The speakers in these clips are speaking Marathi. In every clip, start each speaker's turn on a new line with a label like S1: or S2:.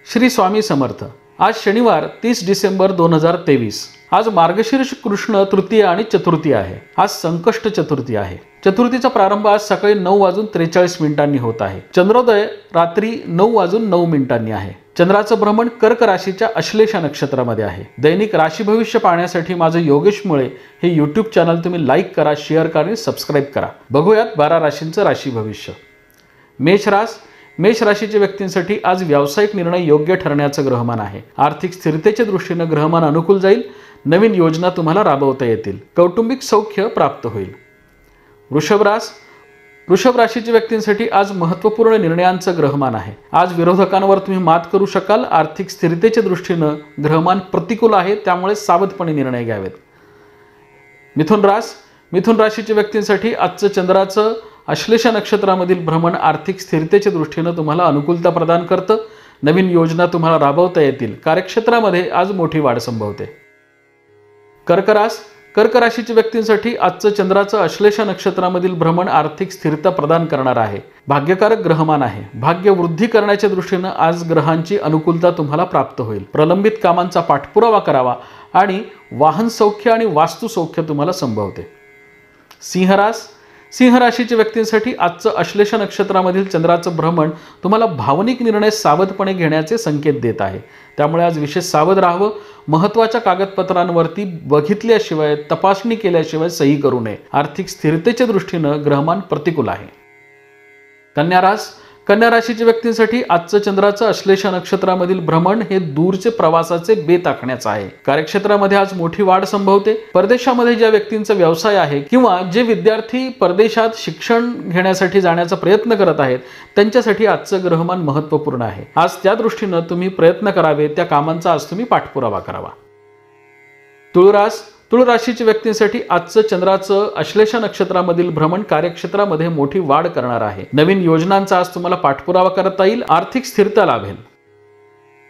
S1: श्री स्वामी समर्थ। आज शनिवार 30 डिसेंबर 2023। आज मार्गशीर्ष कृष्ण तृतीया आणि चतुर्थी आहे। आज संकष्ट चतुर्थी आहे। चतुर्थीचा प्रारंभ आज सकाळी 9:43 होत आहे। चंद्रोदय रात्री 9:09 आहे। चंद्राचं भ्रमण कर्क राशीच्या अश्लेषा नक्षत्रामध्ये आहे। दैनिक राशी भविष्य पाहण्यासाठी माझं योगेश मुळे हे YouTube चॅनल तुम्ही लाईक करा, शेअर करा आणि सबस्क्राइब करा। बघूयात 12 राशींचं राशी भविष्य। मेष राशीच्या व्यक्तींसाठी आज व्यावसायिक निर्णय योग्य ठरण्याचं ग्रहमान आहे। आर्थिक स्थिरतेच्या दृष्टीने ग्रहमान अनुकूल जाईल। नवीन योजना तुम्हाला राबवता येतील। कौटुंबिक सौख्य प्राप्त होईल। वृषभ राशीच्या व्यक्तींसाठी आज महत्त्वपूर्ण निर्णयांचं ग्रहमान आहे। आज विरोधकांवर तुम्ही मात करू शकाल। आर्थिक स्थिरतेच्या दृष्टीने ग्रहमान प्रतिकूल आहे, त्यामुळे सावधपणे निर्णय घ्यावेत। मिथुन राशीच्या व्यक्तींसाठी आजचं चंद्राचं अश्लेषा नक्षत्रामधील भ्रमण आर्थिक स्थिरतेच्या दृष्टीने तुम्हाला अनुकूलता प्रदान करतं। नवीन योजना तुम्हाला राबवता येतील। कार्यक्षेत्रामध्ये आज मोठी वाढ संभवते। कर्क राशीच्या व्यक्तींसाठी आजचं चंद्राचं अश्लेषा नक्षत्रामधील भ्रमण आर्थिक स्थिरता प्रदान करणार आहे। भाग्यकारक ग्रहमान आहे। भाग्य वृद्धी करण्याच्या दृष्टीने आज ग्रहांची अनुकूलता तुम्हाला प्राप्त होईल। प्रलंबित कामांचा पाठपुरावा करावा आणि वाहन सौख्य आणि वास्तु सौख्य तुम्हाला संभवते। सिंह राशीच्या व्यक्तींसाठी आजचं अश्लेषा नक्षत्रामधील चंद्राचं भ्रमण तुम्हाला भावनिक निर्णय सावधपणे घेण्याचे संकेत देत आहे, त्यामुळे आज विशेष सावध राहावं। महत्त्वाच्या कागदपत्रांवरती बघितल्याशिवाय, तपासणी केल्याशिवाय सही करू नये। आर्थिक स्थिरतेच्या दृष्टीने ग्रहमान प्रतिकूल आहे। कन्या राशीच्या व्यक्तींसाठी आजचं चंद्राचं अश्लेषा नक्षत्रामधील भ्रमण हे दूरचे प्रवासाचे बेत आखण्याचं आहे। कार्यक्षेत्रामध्ये आज मोठी वाढ संभवते। परदेशामध्ये ज्या व्यक्तींचा व्यवसाय आहे किंवा जे विद्यार्थी परदेशात शिक्षण घेण्यासाठी जाण्याचा प्रयत्न करत आहेत, त्यांच्यासाठी आजचं ग्रहमान महत्त्वपूर्ण आहे। आज त्या दृष्टीने तुम्ही प्रयत्न करावे, त्या कामांचा आज तुम्ही पाठपुरावा करावा। तुळ राशीच्या व्यक्तींसाठी आजचं चंद्राचं अश्लेषा नक्षत्रामधील भ्रमण कार्यक्षेत्रामध्ये मोठी वाढ करणार आहे। नवीन योजनांचा आज तुम्हाला पाठपुरावा करता येईल। आर्थिक स्थिरता लाभेल।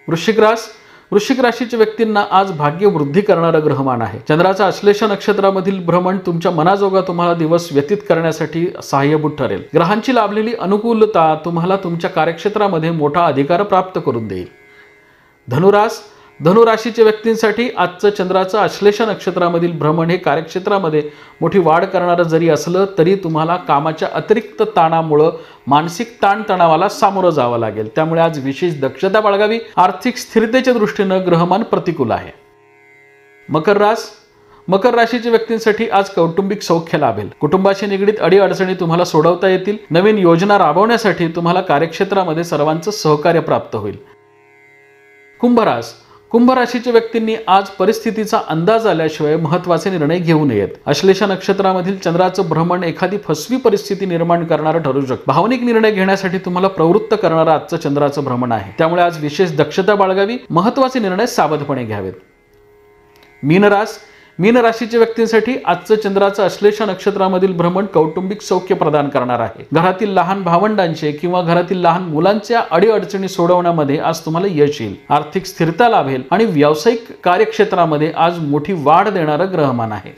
S1: वृश्चिक राशीच्या व्यक्तींना आज भाग्य वृद्धी करणारं ग्रहमान आहे। चंद्राचा अश्लेषा नक्षत्रामधील भ्रमण तुमच्या मनाजोगा तुम्हाला दिवस व्यतीत करण्यासाठी सहाय्यभूत ठरेल। ग्रहांची लाभलेली अनुकूलता तुम्हाला तुमच्या कार्यक्षेत्रामध्ये मोठा अधिकार प्राप्त करून देईल। धनुराशीच्या व्यक्तींसाठी आजचं चंद्राचं अश्लेषा नक्षत्रामधील भ्रमण हे कार्यक्षेत्रामध्ये मोठी वाढ करणारं जरी असलं तरी तुम्हाला कामाच्या अतिरिक्त ताणामुळे मानसिक ताणतणावाला सामोरं जावं लागेल, त्यामुळे आज विशेष दक्षता बाळगावी। आर्थिक स्थिरतेच्या दृष्टीने ग्रहमान प्रतिकूल आहे। मकर राशीच्या व्यक्तींसाठी आज कौटुंबिक सौख्य लाभेल। कुटुंबाशी निगडीत अडीअडचणी तुम्हाला सोडवता येतील। नवीन योजना राबवण्यासाठी तुम्हाला कार्यक्षेत्रामध्ये सर्वांचं सहकार्य प्राप्त होईल। कुंभ राशीच्या व्यक्तींनी आज परिस्थितीचा अंदाज आल्याशिवाय महत्त्वाचे निर्णय घेऊ नयेत। अश्लेषा नक्षत्रामधील चंद्राचं भ्रमण एखादी फसवी परिस्थिती निर्माण करणारं ठरू शकतं। भावनिक निर्णय घेण्यासाठी तुम्हाला प्रवृत्त करणारं आजचं चंद्राचं भ्रमण आहे, त्यामुळे आज विशेष दक्षता बाळगावी। महत्त्वाचे निर्णय सावधपणे घ्यावेत। मीन राशीच्या व्यक्तींसाठी आजचं चंद्राचं अश्लेषा नक्षत्रामधील भ्रमण कौटुंबिक सौख्य प्रदान करणार आहे। घरातील लहान भावंडांचे किंवा घरातील लहान मुलांच्या अडीअडचणी सोडवण्यामध्ये आज तुम्हाला यश येईल। आर्थिक स्थिरता लाभेल आणि व्यावसायिक कार्यक्षेत्रामध्ये आज मोठी वाढ देणारं ग्रहमान आहे।